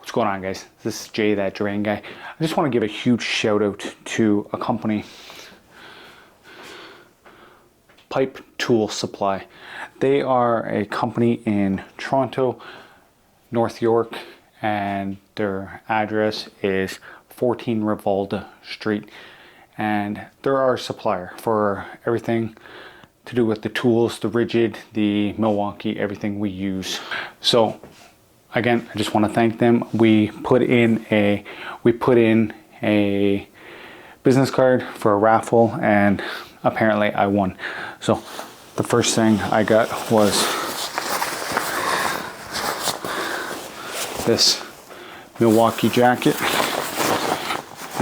What's going on, guys? This is Jay, that Drain Guy. I just want to give a huge shout out to a company, Pipe Tool Supply. They are a company in Toronto, North York, and their address is 14 Revolta Street. And they're our supplier for everything to do with the tools, the rigid, the Milwaukee, everything we use. So again, I just want to thank them. We put in a business card for a raffle, and apparently I won. So the first thing I got was this Milwaukee jacket.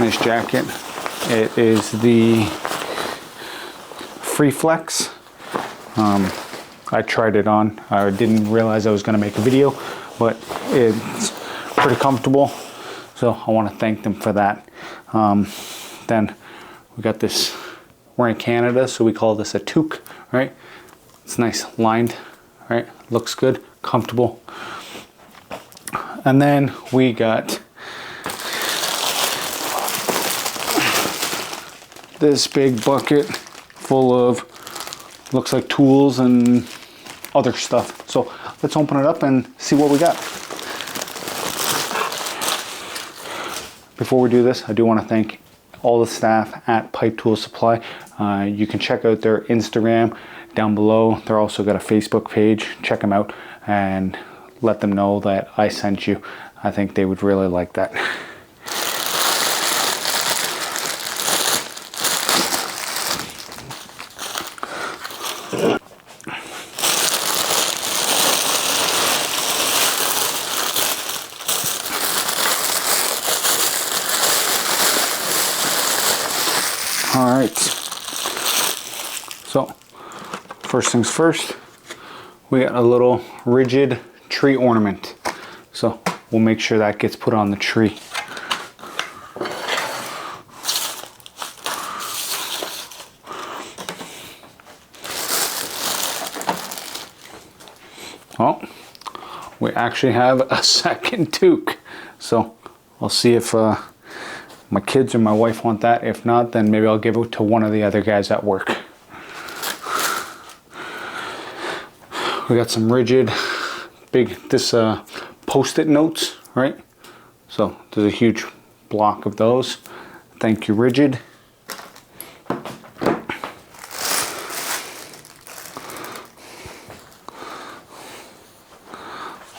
Nice jacket. It is the Free Flex. I tried it on. I didn't realize I was going to make a video, but it's pretty comfortable, so I want to thank them for that. Then we got this. We're in Canada, so we call this a toque, right? It's nice, lined, right? Looks good, comfortable. And then we got this big bucket full of, looks like tools and other stuff. So let's open it up and see what we got. Before we do this, I do want to thank all the staff at Pipe Tool Supply. You can check out their Instagram down below. They're also got a Facebook page. Check them out and let them know that I sent you. I think they would really like that. All right, so first things first, we got a little rigid tree ornament. So we'll make sure that gets put on the tree. Well, we actually have a second toque. So I'll see if my kids or my wife want that. If not, then maybe I'll give it to one of the other guys at work. We got some rigid, this Post-it notes, right? So there's a huge block of those. Thank you, rigid.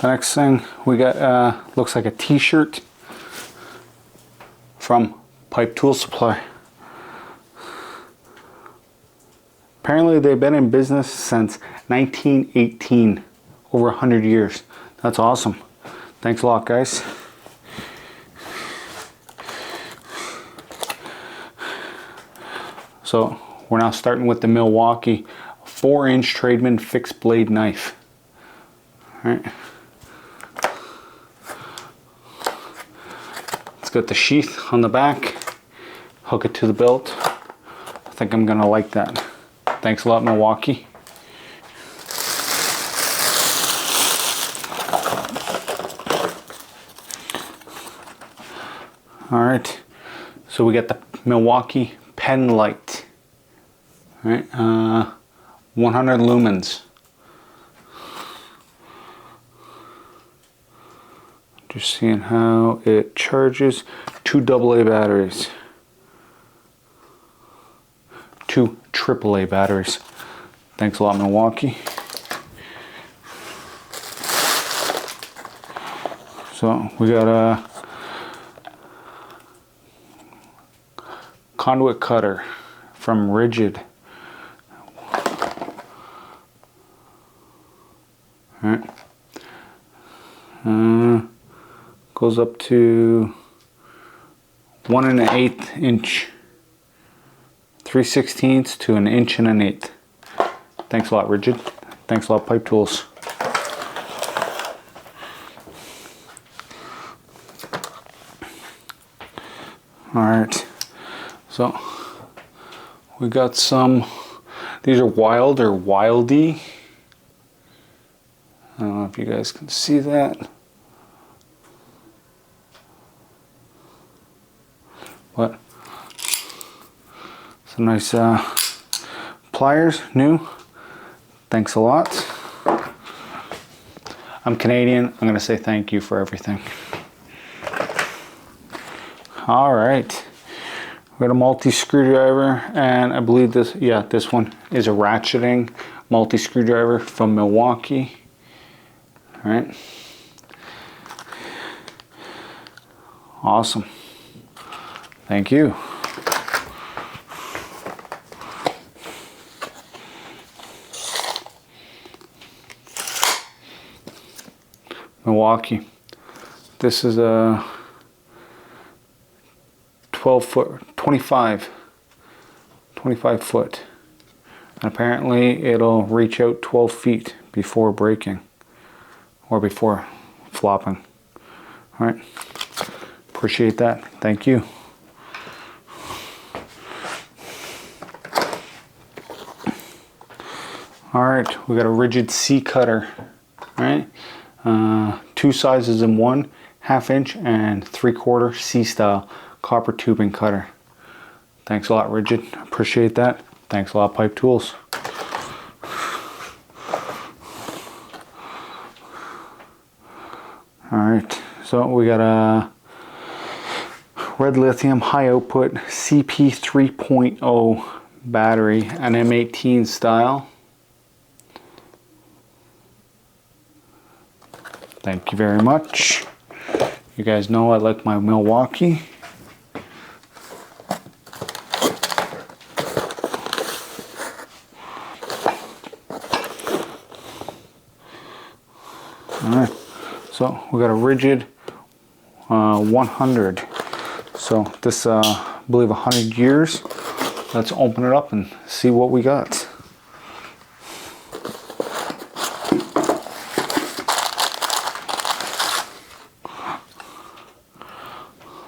The next thing we got looks like a t-shirt from Pipe Tool Supply. Apparently they've been in business since 1918, over 100 years. That's awesome. Thanks a lot, guys. So we're now starting with the Milwaukee 4-inch Tradesman fixed blade knife. All right. It's got the sheath on the back. Hook it to the belt. I think I'm gonna like that. Thanks a lot, Milwaukee. All right, so we got the Milwaukee pen light. All right, 100 lumens. Just seeing how it charges. 2 AA batteries. 2 AAA batteries. Thanks a lot, Milwaukee. So we got a conduit cutter from Rigid. All right. Goes up to 1 1/8 inch. 3/16 to 1 1/8 inches. Thanks a lot, Rigid. Thanks a lot, Pipe Tools. All right, so we got some, these are Wild or Wildy. I don't know if you guys can see that. but some nice pliers, new. Thanks a lot. I'm Canadian. I'm going to say thank you for everything. All right. We got a multi-screwdriver, and I believe this, yeah, this one is a ratcheting multi-screwdriver from Milwaukee. All right. Awesome. Thank you. Milwaukee. This is a 25 foot. And apparently it'll reach out 12 feet before breaking or before flopping. All right. Appreciate that. Thank you. All right, we got a rigid C cutter, right? 2 sizes in one, 1/2 inch and 3/4 C style copper tubing cutter. Thanks a lot, Rigid. Appreciate that. Thanks a lot, Pipe Tools. All right, so we got a red lithium high output CP 3.0 battery, an M18 style. Thank you very much. You guys know I like my Milwaukee. Alright, so we got a rigid 100. So this, I believe 100 years. Let's open it up and see what we got.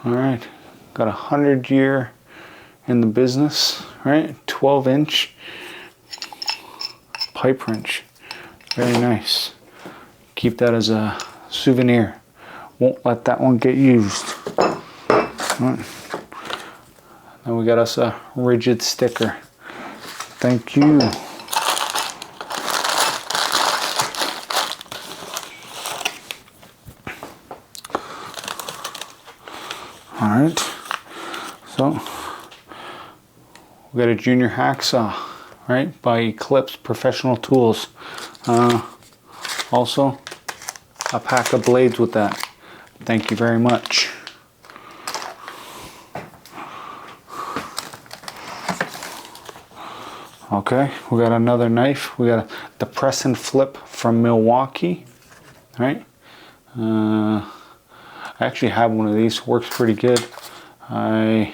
Alright, got 100 year in the business, right? 12-inch pipe wrench. Very nice. Keep that as a souvenir. Won't let that one get used. Right. Then we got us a rigid sticker. Thank you. Alright, so we got a junior hacksaw, right, by Eclipse Professional Tools. Also, a pack of blades with that. Thank you very much. Okay, we got another knife. We got the press and flip from Milwaukee, right? I actually have one of these, works pretty good. I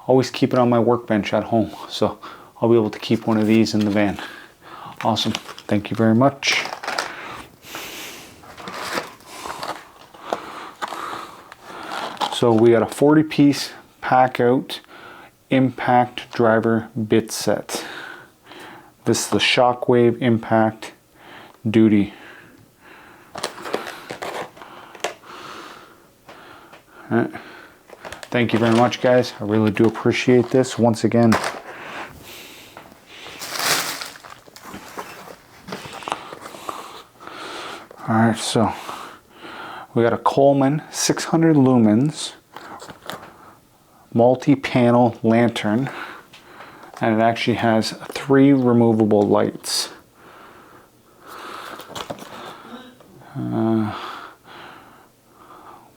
always keep it on my workbench at home, so I'll be able to keep one of these in the van. Awesome, thank you very much. So we got a 40-piece pack out impact driver bit set. This is the Shockwave Impact Duty. Thank you very much, guys. I really do appreciate this once again. All right, so we got a Coleman 600 lumens multi-panel lantern, and it actually has 3 removable lights.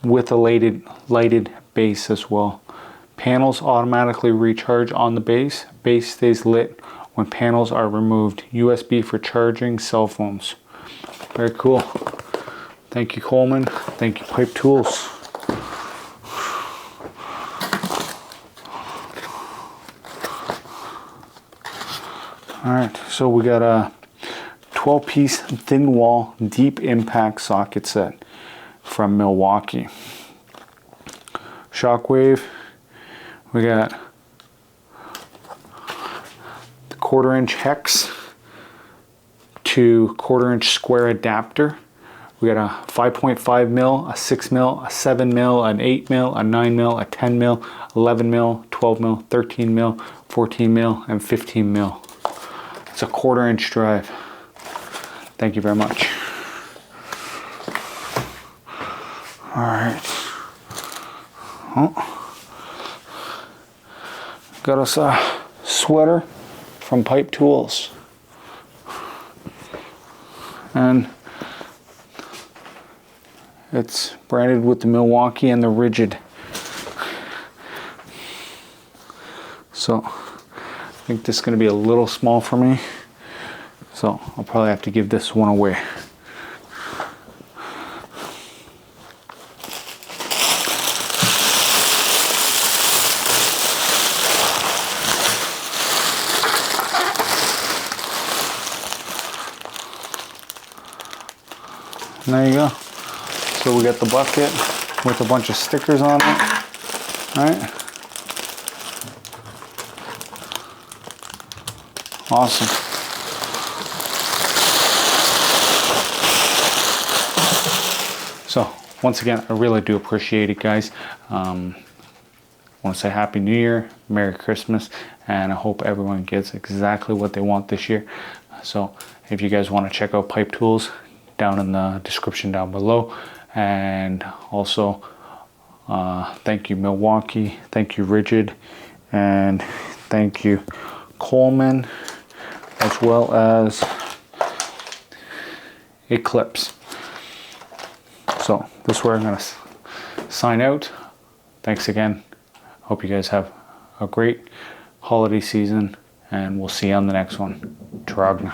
With a lighted base as well. Panels automatically recharge on the base. Base stays lit when panels are removed. USB for charging cell phones. Very cool. Thank you, Coleman. Thank you, Pipe Tools. Alright, so we got a 12-piece thin wall deep impact socket set from Milwaukee. Shockwave. We got the 1/4 inch hex to 1/4 inch square adapter We got a 5.5 mil, a 6 mil, a 7 mil, an 8 mil, a 9 mil, a 10 mil, 11 mil, 12 mil, 13 mil, 14 mil, and 15 mil. It's a 1/4 inch drive. Thank you very much. All right. Oh. Got us a sweater from Pipe Tools. And it's branded with the Milwaukee and the Rigid. So I think this is going to be a little small for me. So I'll probably have to give this one away. And there you go. So we got the bucket with a bunch of stickers on it. All right. Awesome. So once again, I really do appreciate it, guys. I want to say Happy New Year, Merry Christmas, and I hope everyone gets exactly what they want this year. So if you guys want to check out Pipe Tools, down in the description down below. And also thank you Milwaukee, thank you Rigid, and thank you Coleman, as well as Eclipse. So this is where I'm going to sign out. Thanks again. Hope you guys have a great holiday season, and we'll see you on the next one. Trogna.